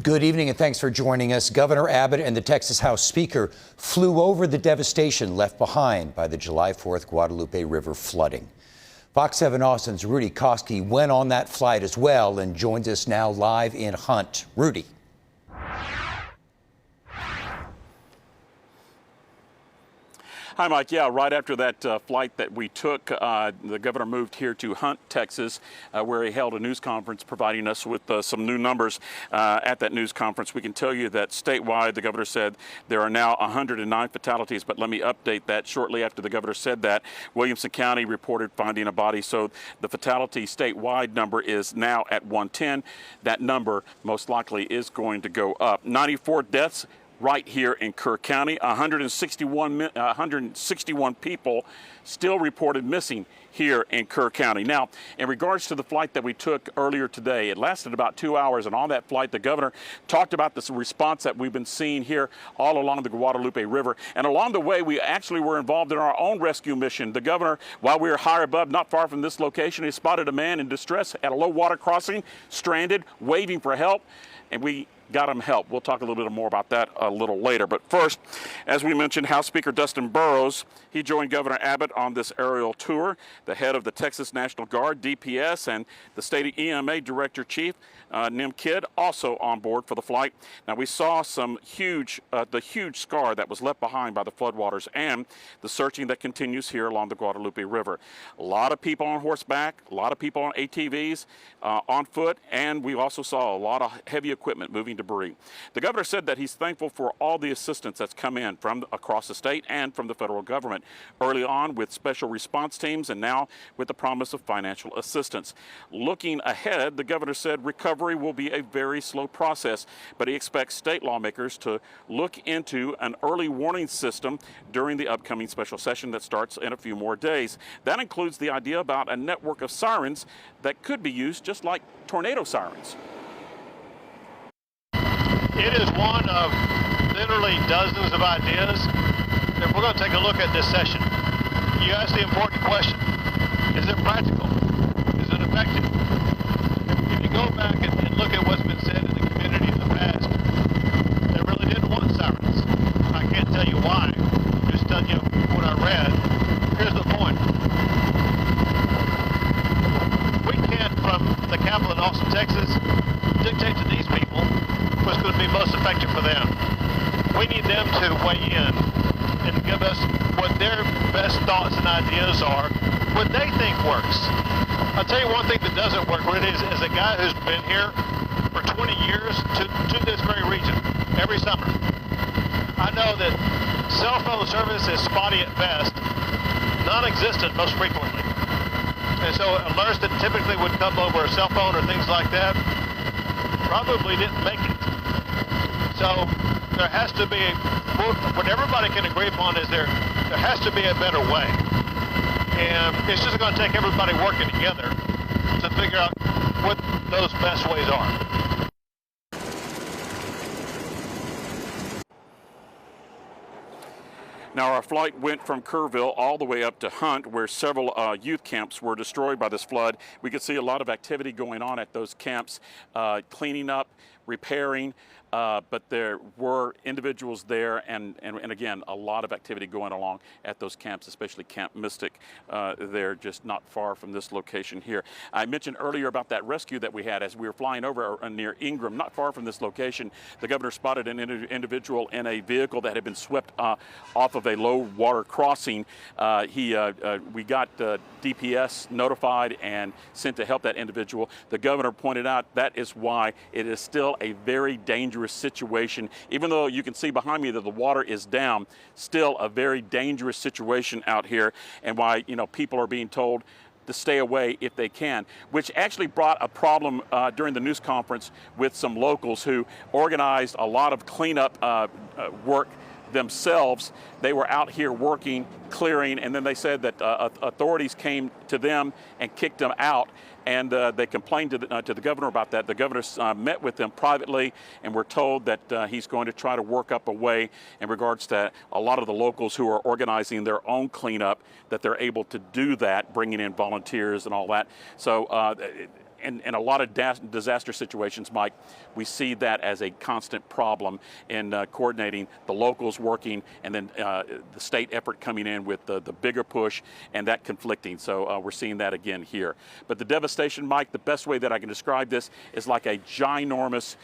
Good evening and thanks for joining us. Governor Abbott and the Texas House Speaker flew over the devastation left behind by the July 4th Guadalupe River flooding. Fox 7 Austin's Rudy Koski went on that flight as well and joins us now live in Hunt. Rudy. Hi, Mike. Yeah, right after that flight that we took, the governor moved here to Hunt, Texas, where he held a news conference providing us with some new numbers. At that news conference, we can tell you that statewide, the governor said there are now 109 fatalities, but let me update that. Shortly after the governor said that, Williamson County reported finding a body, so the fatality statewide number is now at 110. That number most likely is going to go up. 94 deaths right here in Kerr County. 161 people still reported missing here in Kerr County. Now, in regards to the flight that we took earlier today, it lasted about 2 hours, and on that flight, the governor talked about this response that we've been seeing here all along the Guadalupe River. And along the way, we actually were involved in our own rescue mission. The governor, while we were higher above, not far from this location, he spotted a man in distress at a low water crossing, stranded, waving for help, and we got him help. We'll talk a little bit more about that a little later. But first, as we mentioned, House Speaker Dustin Burrows, he joined Governor Abbott on this aerial tour. The head of the Texas National Guard, DPS, and the state EMA Director Chief, Nim Kidd, also on board for the flight. Now, we saw some the huge scar that was left behind by the floodwaters and the searching that continues here along the Guadalupe River. A lot of people on horseback, a lot of people on ATVs, on foot, and we also saw a lot of heavy equipment moving debris. The governor said that he's thankful for all the assistance that's come in from across the state and from the federal government, early on with special response teams and now with the promise of financial assistance. Looking ahead, the governor said recovery will be a very slow process, but he expects state lawmakers to look into an early warning system during the upcoming special session that starts in a few more days. That includes the idea about a network of sirens that could be used just like tornado sirens. It is one of literally dozens of ideas that we're going to take a look at this session. You asked the important question: is it practical? Is it effective? If you go back and look at what's been said in the community in the past, they really didn't want sirens. I can't tell you why. I'm just telling you what I read. Here's the point. We can't, from the capital in Austin, Texas, dictate to these people what's going to be most effective for them. We need them to weigh in and give us what their best thoughts and ideas are, what they think works. I'll tell you one thing that doesn't work, Rudy, is a guy who's been here for 20 years to this very region every summer. I know that cell phone service is spotty at best, non-existent most frequently. And so alerts that typically would come over a cell phone or things like that probably didn't make it. So there has to be, what everybody can agree upon is there has to be a better way. And it's just going to take everybody working together to figure out what those best ways are. Now, our flight went from Kerrville all the way up to Hunt, where several youth camps were destroyed by this flood. We could see a lot of activity going on at those camps, cleaning up, repairing, but there were individuals there and again, a lot of activity going along at those camps, especially Camp Mystic. They're just not far from this location here. I mentioned earlier about that rescue that we had as we were flying over near Ingram, not far from this location. The governor spotted an individual in a vehicle that had been swept off of a low water crossing. We got DPS notified and sent to help that individual. The governor pointed out that is why it is still a very dangerous situation. Even though you can see behind me that the water is down, still a very dangerous situation out here, and why, you know, people are being told to stay away if they can, which actually brought a problem during the news conference with some locals who organized a lot of cleanup work themselves. They were out here working, clearing, and then they said that authorities came to them and kicked them out, and they complained to the governor about that. The governor met with them privately, and we're told that he's going to try to work up a way in regards to a lot of the locals who are organizing their own cleanup, that they're able to do that, bringing in volunteers and all that. So in a lot of disaster situations, Mike, we see that as a constant problem in coordinating the locals working and then the state effort coming in with the bigger push and that conflicting. So we're seeing that again here. But the devastation, Mike, the best way that I can describe this is like a ginormous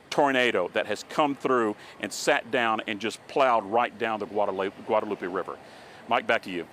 tornado that has come through and sat down and just plowed right down the Guadalupe River. Mike, back to you.